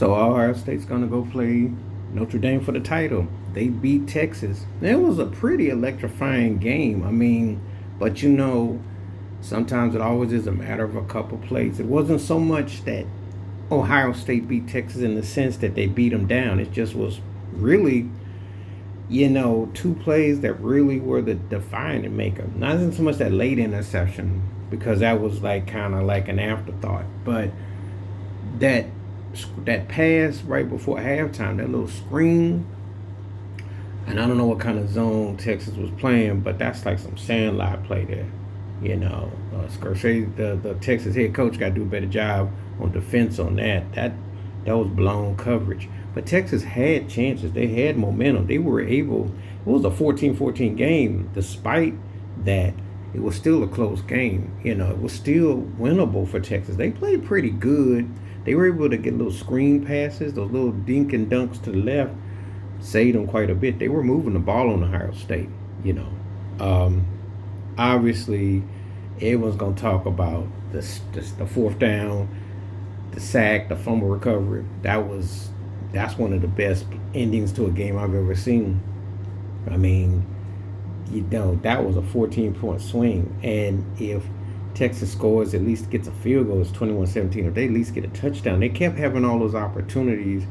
So Ohio State's gonna go play Notre Dame for the title. They beat Texas. It was a pretty electrifying game. I mean, but sometimes it always is a matter of a couple plays. It wasn't so much that Ohio State beat Texas in the sense that they beat them down. It just was really, two plays that really were the defining maker. Not even so much that late interception, because that was like kind of like an afterthought, but that that pass right before halftime, that little screen, and I don't know what kind of zone Texas was playing, but that's like some sandlot play there. Scorsese, the Texas head coach, got to do a better job on defense on that. That was blown coverage. But Texas had chances. They had momentum. They were able. It was a 14-14 game. Despite that, it was still a close game. It was still winnable for Texas. They played pretty good. They were able to get little screen passes, those little dink and dunks to the left, saved them quite a bit. They were moving the ball on Ohio State. Obviously, everyone's gonna talk about the fourth down, the sack, the fumble recovery. That's one of the best endings to a game I've ever seen. I mean, that was a 14-point swing, and if Texas scores, at least gets a field goal, it's 21-17. If they at least get a touchdown, they kept having all those opportunities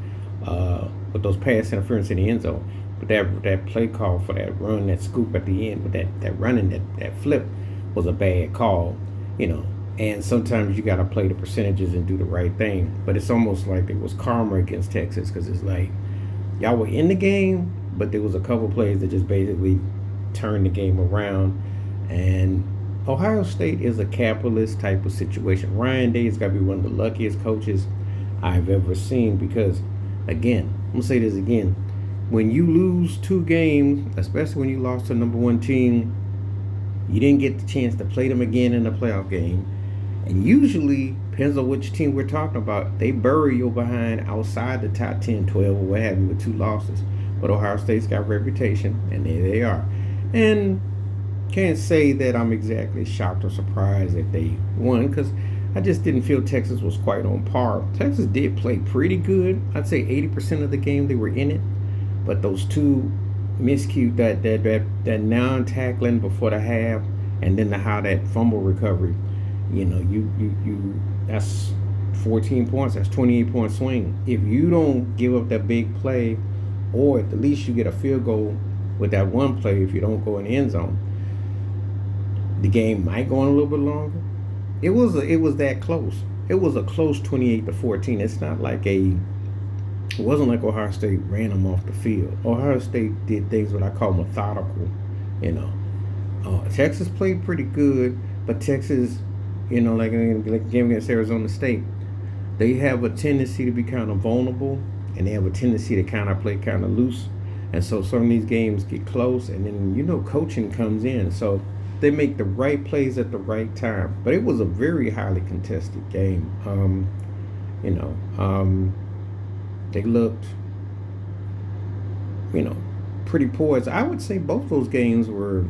with those pass interference in the end zone. But that play call for that run, that scoop at the end, with that running, that flip was a bad call, And sometimes you got to play the percentages and do the right thing. But it's almost like it was karma against Texas, because it's like y'all were in the game, but there was a couple plays that just basically turned the game around. And Ohio State is a capitalist type of situation. Ryan Day's got to be one of the luckiest coaches I've ever seen, because, again, I'm going to say this again. When you lose two games, especially when you lost to number one team, you didn't get the chance to play them again in a playoff game. And usually, depends on which team we're talking about, they bury you behind outside the top 10, 12, or what have you, with two losses. But Ohio State's got a reputation, and there they are. And can't say that I'm exactly shocked or surprised that they won, because I just didn't feel Texas was quite on par. Texas did play pretty good. I'd say 80% of the game they were in it. But those two miscue, that non-tackling before the half, and then how that fumble recovery, that's 14 points. That's 28-point swing. If you don't give up that big play, or at the least you get a field goal with that one play, if you don't go in the end zone, the game might go on a little bit longer. It was that close. It was a close 28-14. It's not like it wasn't like Ohio State ran them off the field. Ohio State did things what I call methodical. Texas played pretty good, but Texas, like in the game against Arizona State, they have a tendency to be kind of vulnerable, and they have a tendency to kind of play kind of loose. And so some of these games get close, and then, coaching comes in. So they make the right plays at the right time. But it was a very highly contested game. They looked, pretty poised. I would say both those games were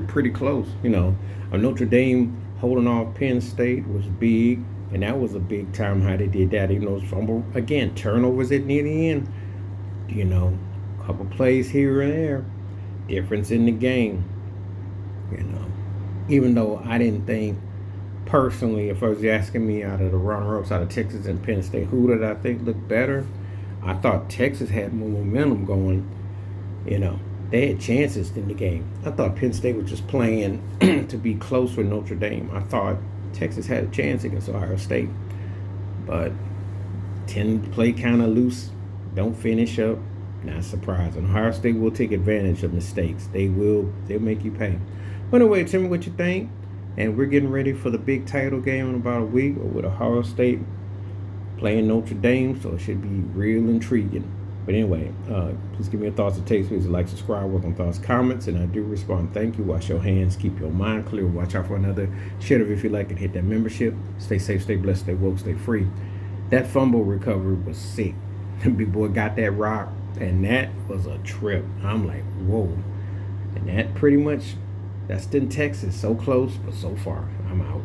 pretty close. Notre Dame holding off Penn State was big, and that was a big time how they did that. Fumble again, turnovers at near the end. A couple plays here and there, difference in the game. Even though I didn't think personally, if I was asking me out of the runner-ups out of Texas and Penn State, who did I think looked better? I thought Texas had more momentum going. They had chances in the game. I thought Penn State was just playing to be close with Notre Dame. I thought Texas had a chance against Ohio State, but tend to play kind of loose, don't finish up. Not surprising. Ohio State will take advantage of mistakes. They'll make you pay. But anyway, tell me what you think. And we're getting ready for the big title game in about a week, with Ohio State playing Notre Dame, so it should be real intriguing. But anyway, please give me your thoughts and takes. Please like, subscribe, work on thoughts, comments, and I do respond. Thank you. Wash your hands. Keep your mind clear. Watch out for another. Share it if you like it. Hit that membership. Stay safe, stay blessed, stay woke, stay free. That fumble recovery was sick. The big boy got that rock, and that was a trip. I'm like, whoa. And that pretty much, that's in Texas. So close, but so far. I'm out.